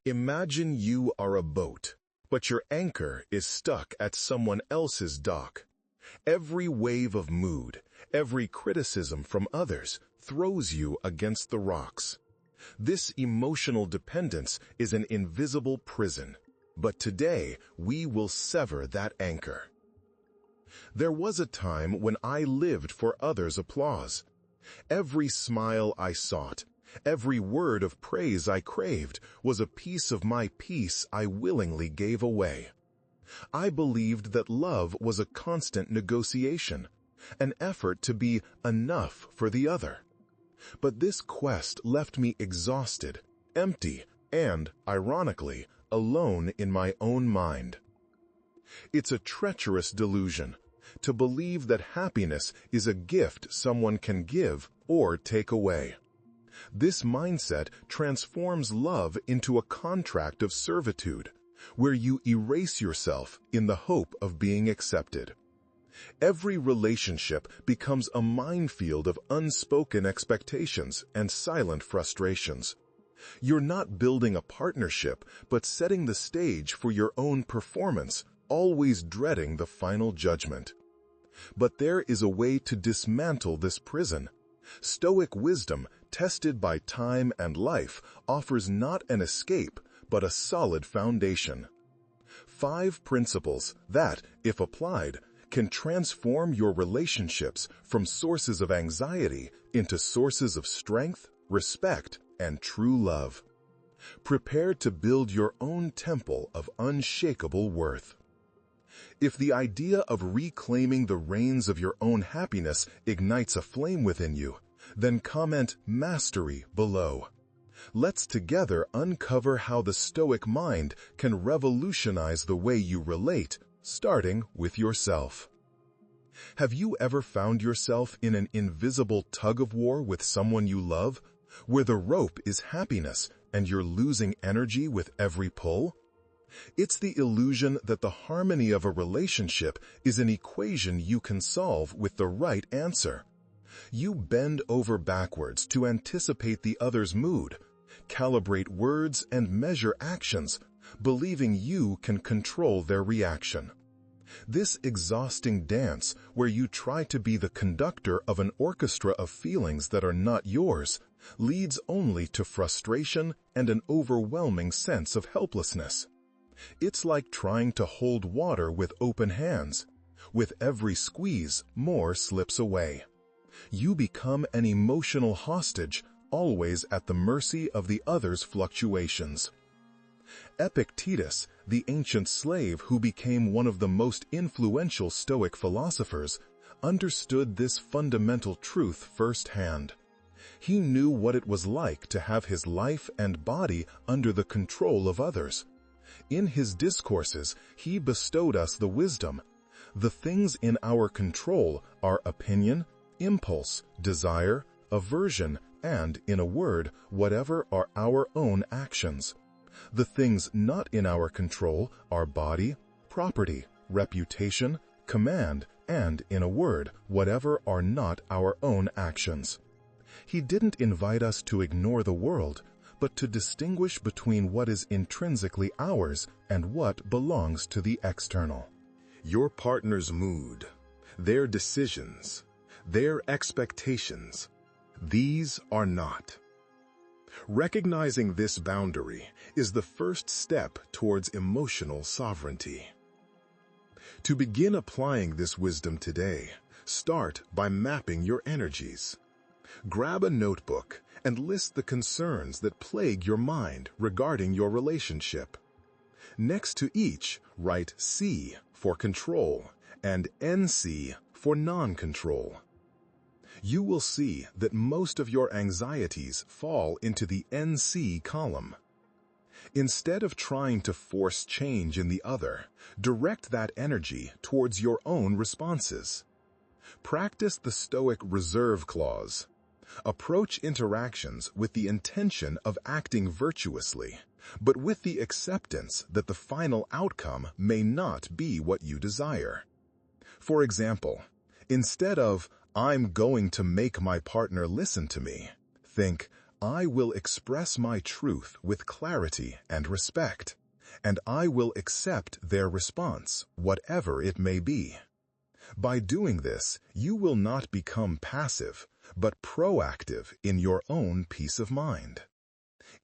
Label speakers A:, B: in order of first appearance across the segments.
A: Imagine you are a boat, but your anchor is stuck at someone else's dock. Every wave of mood, every criticism from others throws you against the rocks. This emotional dependence is an invisible prison, but today we will sever that anchor. There was a time when I lived for others' applause. Every smile I sought, every word of praise I craved was a piece of my peace I willingly gave away. I believed that love was a constant negotiation, an effort to be enough for the other. But this quest left me exhausted, empty, and, ironically, alone in my own mind. It's a treacherous delusion to believe that happiness is a gift someone can give or take away. This mindset transforms love into a contract of servitude, where you erase yourself in the hope of being accepted. Every relationship becomes a minefield of unspoken expectations and silent frustrations. You're not building a partnership, but setting the stage for your own performance, always dreading the final judgment. But there is a way to dismantle this prison. Stoic wisdom, tested by time and life, offers not an escape, but a solid foundation. 5 principles that, if applied, can transform your relationships from sources of anxiety into sources of strength, respect, and true love. Prepare to build your own temple of unshakable worth. If the idea of reclaiming the reins of your own happiness ignites a flame within you, then comment "Mastery" below. Let's together uncover how the Stoic mind can revolutionize the way you relate, starting with yourself. Have you ever found yourself in an invisible tug-of-war with someone you love, where the rope is happiness and you're losing energy with every pull? It's the illusion that the harmony of a relationship is an equation you can solve with the right answer. You bend over backwards to anticipate the other's mood, calibrate words and measure actions, believing you can control their reaction. This exhausting dance, where you try to be the conductor of an orchestra of feelings that are not yours, leads only to frustration and an overwhelming sense of helplessness. It's like trying to hold water with open hands. With every squeeze, more slips away. You become an emotional hostage, always at the mercy of the other's fluctuations. Epictetus, the ancient slave who became one of the most influential Stoic philosophers, understood this fundamental truth firsthand. He knew what it was like to have his life and body under the control of others. In his discourses, he bestowed us the wisdom. The things in our control are opinion, impulse, desire, aversion, and, in a word, whatever are our own actions. The things not in our control are body, property, reputation, command, and, in a word, whatever are not our own actions. He didn't invite us to ignore the world, but to distinguish between what is intrinsically ours and what belongs to the external. Your partner's mood, their decisions, their expectations, these are not. Recognizing this boundary is the first step towards emotional sovereignty. To begin applying this wisdom today, start by mapping your energies. Grab a notebook and list the concerns that plague your mind regarding your relationship. Next to each, write C for control and NC for non-control. You will see that most of your anxieties fall into the NC column. Instead of trying to force change in the other, direct that energy towards your own responses. Practice the Stoic reserve clause. Approach interactions with the intention of acting virtuously, but with the acceptance that the final outcome may not be what you desire. For example, instead of "I'm going to make my partner listen to me," think I will express my truth with clarity and respect, and I will accept their response, whatever it may be. By doing this, you will not become passive, but proactive in your own peace of mind.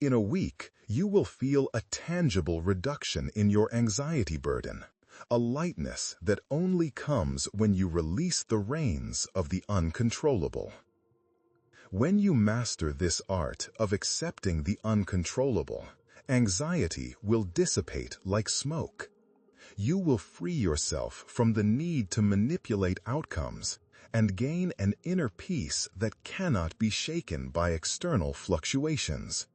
A: In a week, you will feel a tangible reduction in your anxiety burden, a lightness that only comes when you release the reins of the uncontrollable. When you master this art of accepting the uncontrollable, anxiety will dissipate like smoke. You will free yourself from the need to manipulate outcomes and gain an inner peace that cannot be shaken by external fluctuations,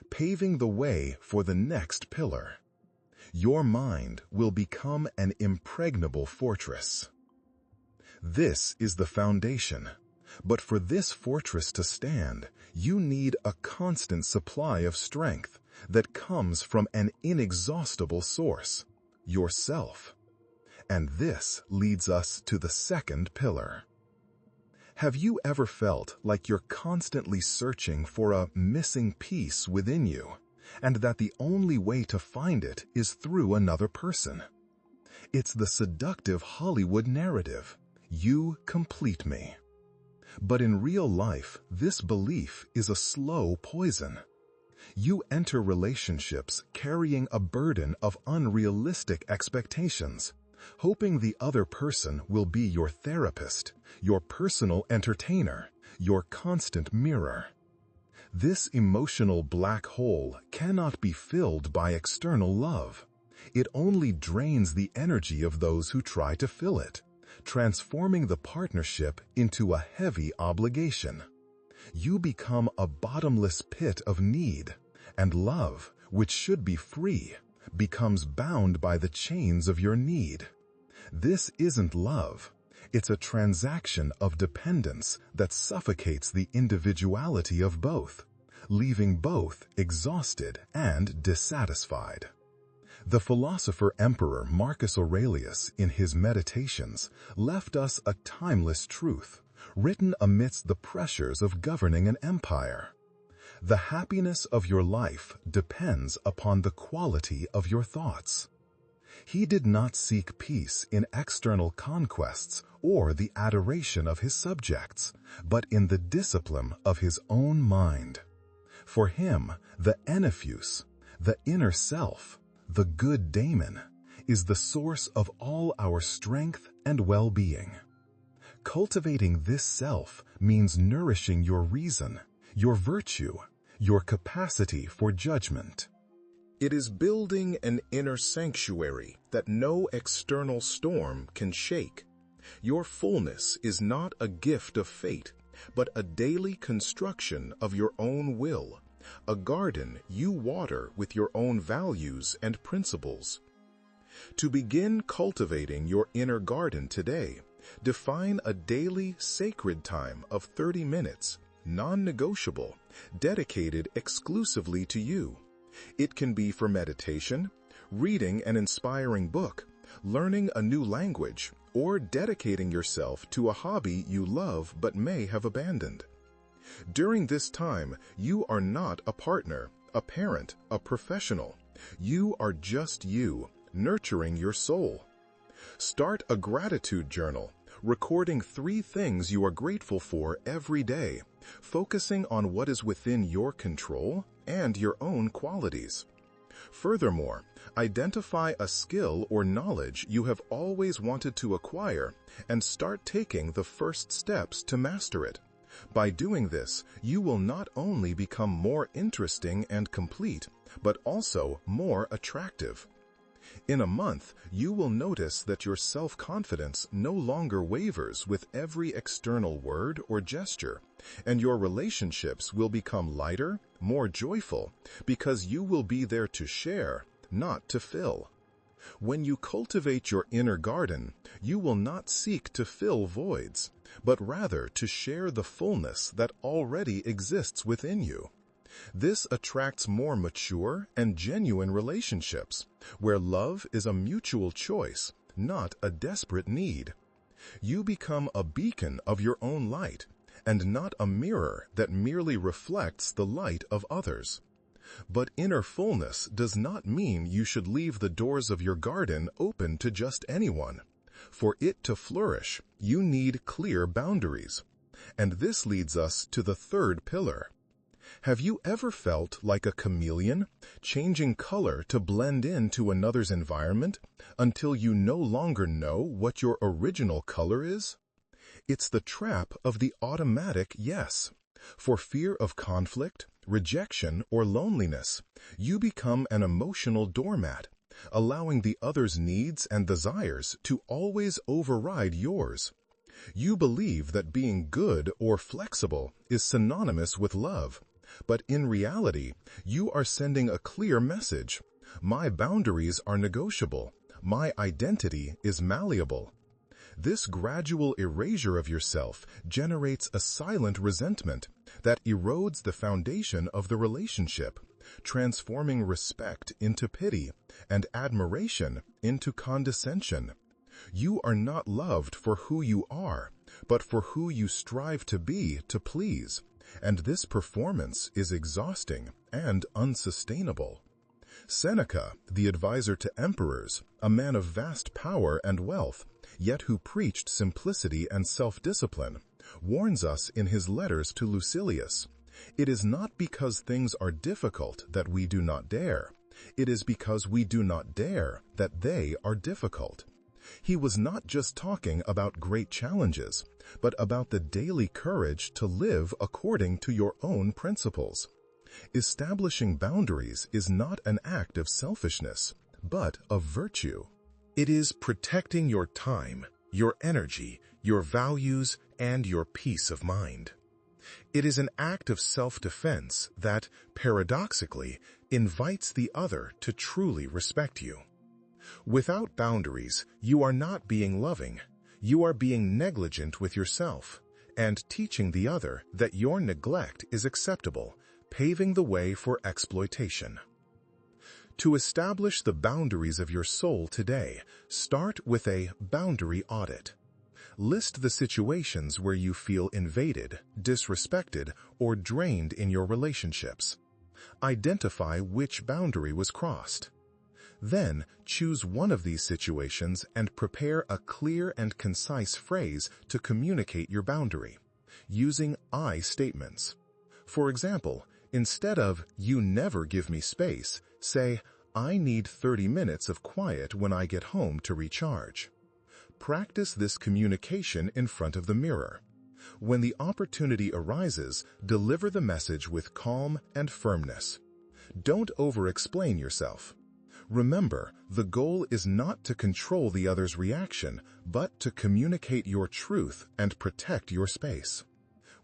A: paving the way for the next pillar. Your mind will become an impregnable fortress. This is the foundation, but for this fortress to stand, you need a constant supply of strength that comes from an inexhaustible source, yourself. And this leads us to the second pillar. Have you ever felt like you're constantly searching for a missing piece within you, and that the only way to find it is through another person? It's the seductive Hollywood narrative, you complete me. But in real life, this belief is a slow poison. You enter relationships carrying a burden of unrealistic expectations, hoping the other person will be your therapist, your personal entertainer, your constant mirror. This emotional black hole cannot be filled by external love. It only drains the energy of those who try to fill it, transforming the partnership into a heavy obligation. You become a bottomless pit of need, and love, which should be free, becomes bound by the chains of your need. This isn't love. It's a transaction of dependence that suffocates the individuality of both, leaving both exhausted and dissatisfied. The philosopher-emperor Marcus Aurelius, in his Meditations, left us a timeless truth, written amidst the pressures of governing an empire. The happiness of your life depends upon the quality of your thoughts. He did not seek peace in external conquests or the adoration of his subjects, but in the discipline of his own mind. For him, the enophus, the inner self, the good daemon, is the source of all our strength and well-being. Cultivating this self means nourishing your reason, your virtue, your capacity for judgment. It is building an inner sanctuary that no external storm can shake. Your fullness is not a gift of fate, but a daily construction of your own will, a garden you water with your own values and principles. To begin cultivating your inner garden today, define a daily sacred time of 30 minutes, non-negotiable, dedicated exclusively to you. It can be for meditation, reading an inspiring book, learning a new language, or dedicating yourself to a hobby you love but may have abandoned. During this time, you are not a partner, a parent, a professional. You are just you, nurturing your soul. Start a gratitude journal, recording 3 things you are grateful for every day, focusing on what is within your control and your own qualities. Furthermore, identify a skill or knowledge you have always wanted to acquire and start taking the first steps to master it. By doing this, you will not only become more interesting and complete, but also more attractive. In a month, you will notice that your self-confidence no longer wavers with every external word or gesture, and your relationships will become lighter, more joyful, because you will be there to share, not to fill. When you cultivate your inner garden, you will not seek to fill voids, but rather to share the fullness that already exists within you. This attracts more mature and genuine relationships, where love is a mutual choice, not a desperate need. You become a beacon of your own light, and not a mirror that merely reflects the light of others. But inner fullness does not mean you should leave the doors of your garden open to just anyone. For it to flourish, you need clear boundaries. And this leads us to the third pillar. Have you ever felt like a chameleon, changing color to blend into another's environment until you no longer know what your original color is? It's the trap of the automatic yes. For fear of conflict, rejection, or loneliness, you become an emotional doormat, allowing the other's needs and desires to always override yours. You believe that being good or flexible is synonymous with love, but in reality, you are sending a clear message. My boundaries are negotiable. My identity is malleable. This gradual erasure of yourself generates a silent resentment that erodes the foundation of the relationship, transforming respect into pity and admiration into condescension. You are not loved for who you are, but for who you strive to be to please, and this performance is exhausting and unsustainable. Seneca, the advisor to emperors, a man of vast power and wealth, yet who preached simplicity and self-discipline, warns us in his letters to Lucilius, "It is not because things are difficult that we do not dare. It is because we do not dare that they are difficult." He was not just talking about great challenges, but about the daily courage to live according to your own principles. Establishing boundaries is not an act of selfishness, but of virtue. It is protecting your time, your energy, your values, and your peace of mind. It is an act of self-defense that, paradoxically, invites the other to truly respect you. Without boundaries, you are not being loving. You are being negligent with yourself and teaching the other that your neglect is acceptable, paving the way for exploitation. To establish the boundaries of your soul today, start with a boundary audit. List the situations where you feel invaded, disrespected, or drained in your relationships. Identify which boundary was crossed. Then, choose one of these situations and prepare a clear and concise phrase to communicate your boundary, using I statements. For example, instead of "you never give me space," say, "I need 30 minutes of quiet when I get home to recharge." Practice this communication in front of the mirror. When the opportunity arises, deliver the message with calm and firmness. Don't over-explain yourself. Remember, the goal is not to control the other's reaction, but to communicate your truth and protect your space.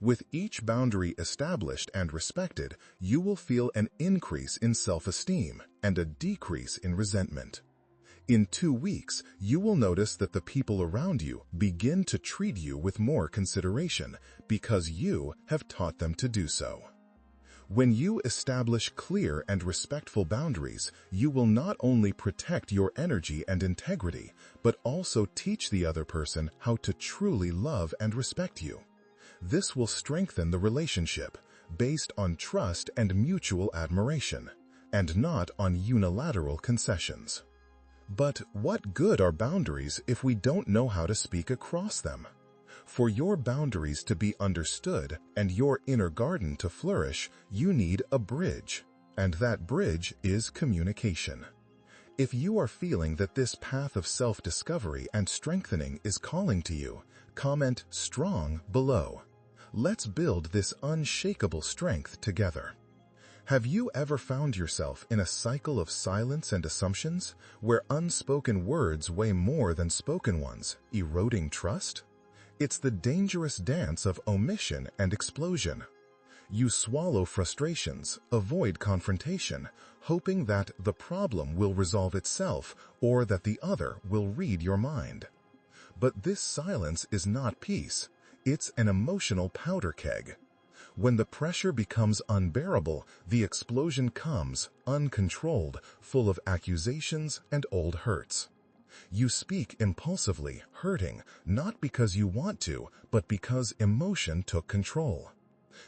A: With each boundary established and respected, you will feel an increase in self-esteem and a decrease in resentment. In 2 weeks, you will notice that the people around you begin to treat you with more consideration because you have taught them to do so. When you establish clear and respectful boundaries, you will not only protect your energy and integrity, but also teach the other person how to truly love and respect you. This will strengthen the relationship, based on trust and mutual admiration, and not on unilateral concessions. But what good are boundaries if we don't know how to speak across them? For your boundaries to be understood and your inner garden to flourish, you need a bridge, and that bridge is communication. If you are feeling that this path of self-discovery and strengthening is calling to you, comment "strong" below. Let's build this unshakable strength together. Have you ever found yourself in a cycle of silence and assumptions, where unspoken words weigh more than spoken ones, eroding trust? It's the dangerous dance of omission and explosion. You swallow frustrations, avoid confrontation, hoping that the problem will resolve itself or that the other will read your mind. But this silence is not peace. It's an emotional powder keg. When the pressure becomes unbearable, the explosion comes, uncontrolled, full of accusations and old hurts. You speak impulsively, hurting, not because you want to, but because emotion took control.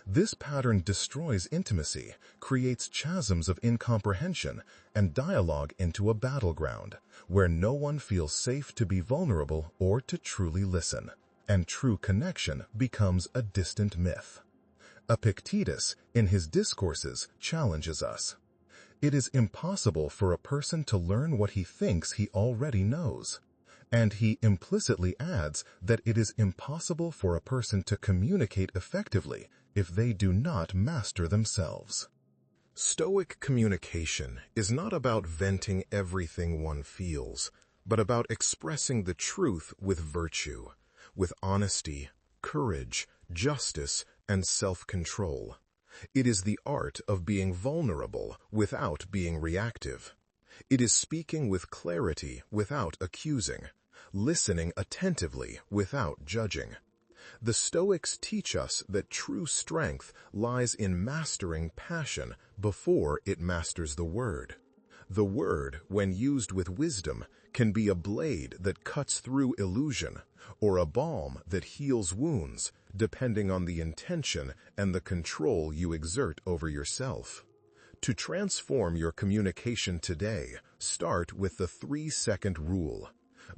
A: This pattern destroys intimacy, creates chasms of incomprehension, and dialogue into a battleground, where no one feels safe to be vulnerable or to truly listen, and true connection becomes a distant myth. Epictetus, in his discourses, challenges us. It is impossible for a person to learn what he thinks he already knows. And he implicitly adds that it is impossible for a person to communicate effectively if they do not master themselves. Stoic communication is not about venting everything one feels, but about expressing the truth with virtue, with honesty, courage, justice, and self-control. It is the art of being vulnerable without being reactive. It is speaking with clarity without accusing, listening attentively without judging. The Stoics teach us that true strength lies in mastering passion before it masters the word. The word, when used with wisdom, can be a blade that cuts through illusion, or a balm that heals wounds, depending on the intention and the control you exert over yourself. To transform your communication today, start with the 3-second rule.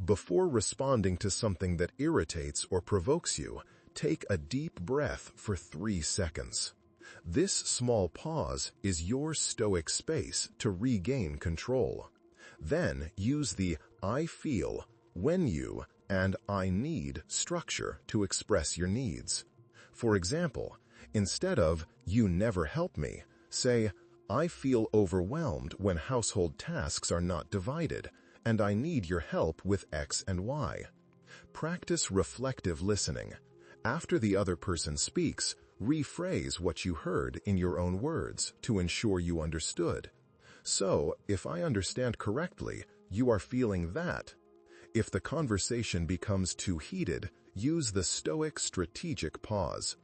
A: Before responding to something that irritates or provokes you, take a deep breath for 3 seconds. This small pause is your stoic space to regain control. Then use the I feel, when you, and I need structure to express your needs. For example, instead of you never help me, say I feel overwhelmed when household tasks are not divided, and I need your help with X and Y. Practice reflective listening. After the other person speaks, rephrase what you heard in your own words to ensure you understood. So, if I understand correctly, you are feeling that. If the conversation becomes too heated, use the Stoic strategic pause.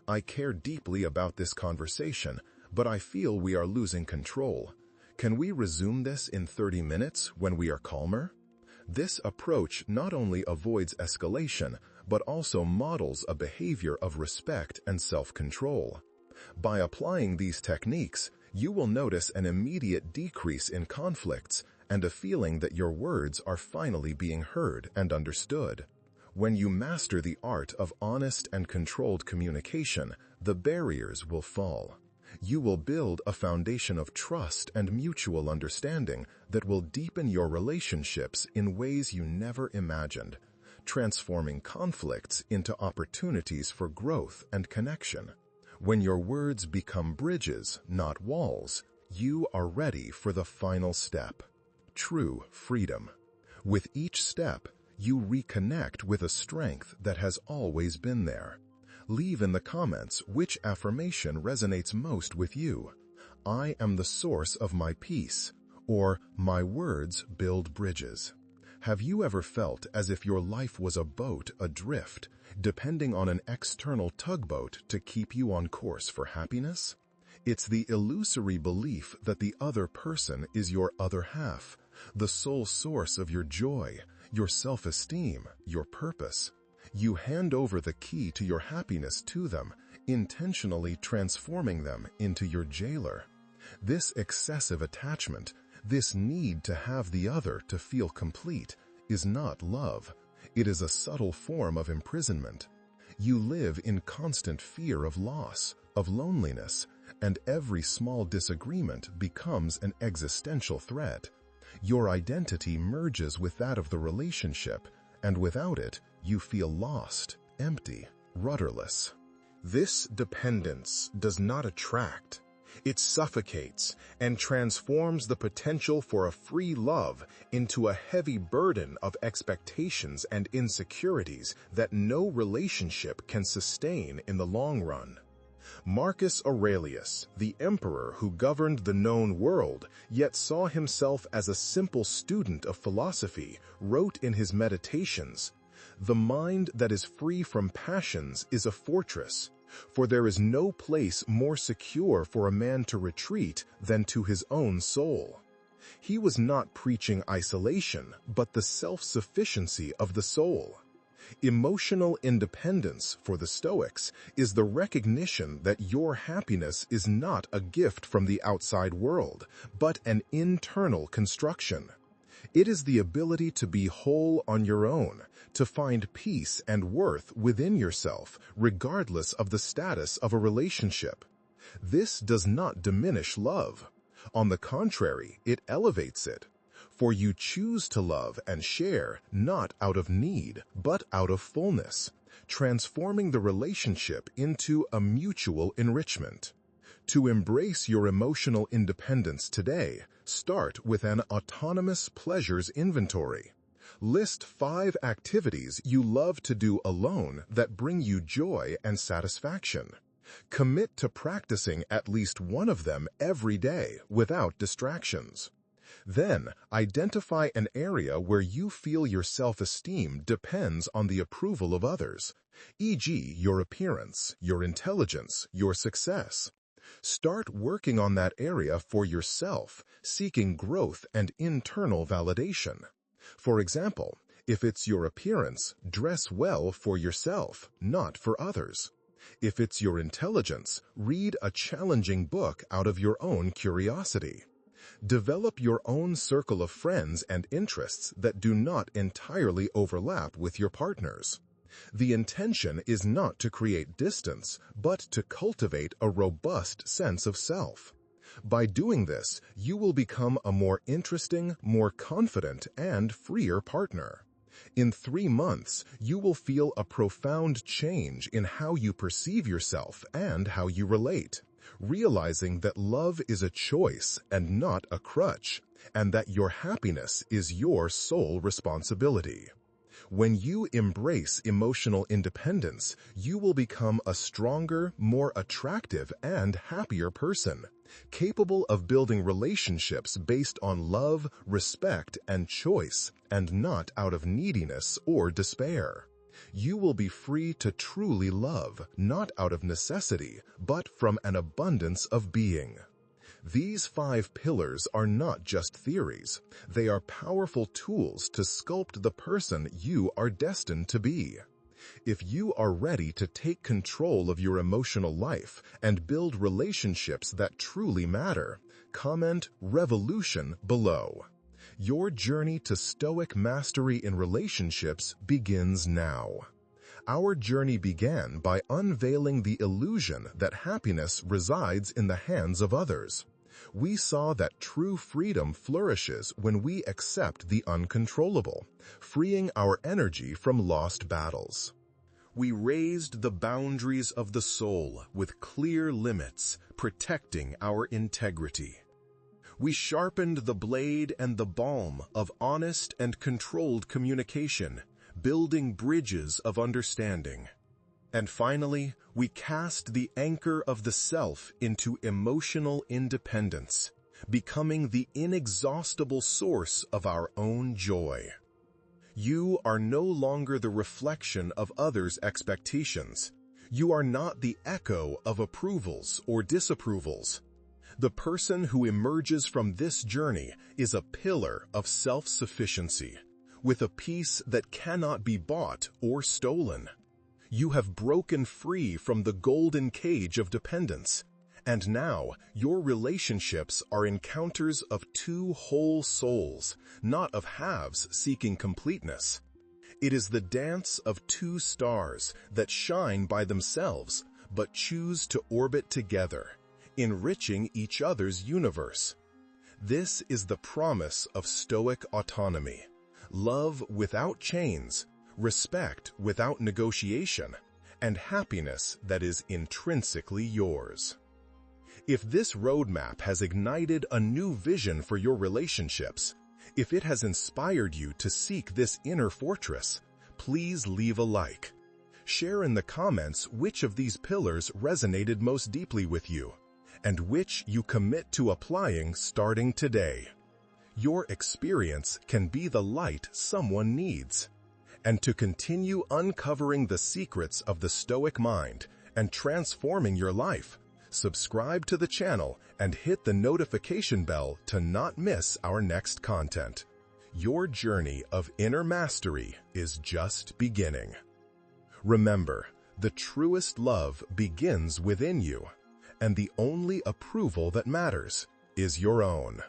A: I care deeply about this conversation, but I feel we are losing control. Can we resume this in 30 minutes when we are calmer? This approach not only avoids escalation, but also models a behavior of respect and self-control. By applying these techniques, you will notice an immediate decrease in conflicts and a feeling that your words are finally being heard and understood. When you master the art of honest and controlled communication, the barriers will fall. You will build a foundation of trust and mutual understanding that will deepen your relationships in ways you never imagined, transforming conflicts into opportunities for growth and connection. When your words become bridges, not walls, you are ready for the final step: true freedom. With each step, you reconnect with a strength that has always been there. Leave in the comments which affirmation resonates most with you. I am the source of my peace, or my words build bridges. Have you ever felt as if your life was a boat adrift, depending on an external tugboat to keep you on course for happiness? It's the illusory belief that the other person is your other half, the sole source of your joy, your self-esteem, your purpose. You hand over the key to your happiness to them, intentionally transforming them into your jailer. This excessive attachment, this need to have the other to feel complete, is not love. It is a subtle form of imprisonment. You live in constant fear of loss, of loneliness, and every small disagreement becomes an existential threat. Your identity merges with that of the relationship, and without it, you feel lost, empty, rudderless. This dependence does not attract. It suffocates and transforms the potential for a free love into a heavy burden of expectations and insecurities that no relationship can sustain in the long run. Marcus Aurelius, the emperor who governed the known world, yet saw himself as a simple student of philosophy, wrote in his Meditations, "The mind that is free from passions is a fortress, for there is no place more secure for a man to retreat than to his own soul." He was not preaching isolation, but the self-sufficiency of the soul. Emotional independence for the Stoics is the recognition that your happiness is not a gift from the outside world, but an internal construction. It is the ability to be whole on your own, to find peace and worth within yourself, regardless of the status of a relationship. This does not diminish love. On the contrary, it elevates it. For you choose to love and share not out of need, but out of fullness, transforming the relationship into a mutual enrichment. To embrace your emotional independence today, start with an autonomous pleasures inventory. List 5 activities you love to do alone that bring you joy and satisfaction. Commit to practicing at least one of them every day without distractions. Then, identify an area where you feel your self-esteem depends on the approval of others, e.g., your appearance, your intelligence, your success. Start working on that area for yourself, seeking growth and internal validation. For example, if it's your appearance, dress well for yourself, not for others. If it's your intelligence, read a challenging book out of your own curiosity. Develop your own circle of friends and interests that do not entirely overlap with your partner's. The intention is not to create distance, but to cultivate a robust sense of self. By doing this, you will become a more interesting, more confident, and freer partner. In 3 months, you will feel a profound change in how you perceive yourself and how you relate, realizing that love is a choice and not a crutch, and that your happiness is your sole responsibility. When you embrace emotional independence, you will become a stronger, more attractive, and happier person, capable of building relationships based on love, respect, and choice, and not out of neediness or despair. You will be free to truly love, not out of necessity, but from an abundance of being. These 5 pillars are not just theories. They are powerful tools to sculpt the person you are destined to be. If you are ready to take control of your emotional life and build relationships that truly matter, comment "Revolution" below. Your journey to Stoic mastery in relationships begins now. Our journey began by unveiling the illusion that happiness resides in the hands of others. We saw that true freedom flourishes when we accept the uncontrollable, freeing our energy from lost battles. We raised the boundaries of the soul with clear limits, protecting our integrity. We sharpened the blade and the balm of honest and controlled communication, building bridges of understanding. And finally, we cast the anchor of the self into emotional independence, becoming the inexhaustible source of our own joy. You are no longer the reflection of others' expectations. You are not the echo of approvals or disapprovals. The person who emerges from this journey is a pillar of self-sufficiency, with a peace that cannot be bought or stolen. You have broken free from the golden cage of dependence, and now your relationships are encounters of 2 whole souls, not of halves seeking completeness. It is the dance of 2 stars that shine by themselves but choose to orbit together, enriching each other's universe. This is the promise of Stoic autonomy: love without chains, respect without negotiation, and happiness that is intrinsically yours. If this roadmap has ignited a new vision for your relationships, if it has inspired you to seek this inner fortress, please leave a like. Share in the comments which of these pillars resonated most deeply with you, and which you commit to applying starting today. Your experience can be the light someone needs. And to continue uncovering the secrets of the Stoic mind and transforming your life, Subscribe to the channel and hit the notification bell to not miss our next content. Your journey of inner mastery is just beginning. Remember, the truest love begins within you, and the only approval that matters is your own.